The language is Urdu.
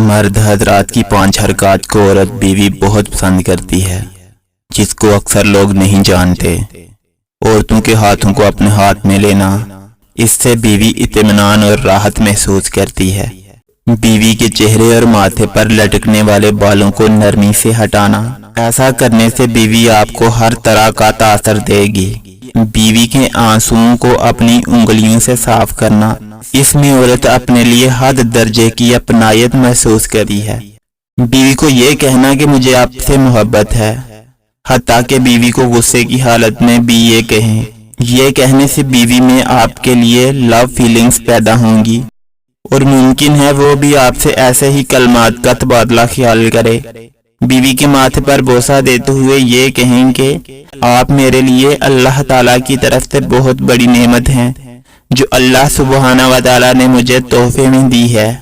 مرد حضرات کی 5 حرکات کو عورت بیوی بہت پسند کرتی ہے، جس کو اکثر لوگ نہیں جانتے۔ عورتوں کے ہاتھوں کو اپنے ہاتھ میں لینا، اس سے بیوی اطمینان اور راحت محسوس کرتی ہے۔ بیوی کے چہرے اور ماتھے پر لٹکنے والے بالوں کو نرمی سے ہٹانا، ایسا کرنے سے بیوی آپ کو ہر طرح کا تاثر دے گی۔ بیوی کے آنسوؤں کو اپنی انگلیوں سے صاف کرنا، اس میں عورت اپنے لیے حد درجے کی اپنائیت محسوس کرتی ہے۔ بیوی کو یہ کہنا کہ مجھے آپ سے محبت ہے، حتیٰ کہ بیوی کو غصے کی حالت میں بھی یہ کہیں۔ یہ کہنے سے بیوی میں آپ کے لیے لو فیلنگز پیدا ہوں گی، اور ممکن ہے وہ بھی آپ سے ایسے ہی کلمات کا تبادلہ خیال کرے۔ بیوی کے ماتھے پر بوسہ دیتے ہوئے یہ کہیں کہ آپ میرے لیے اللہ تعالیٰ کی طرف سے بہت بڑی نعمت ہیں، جو اللہ سبحانہ و تعالیٰ نے مجھے تحفے میں دی ہے۔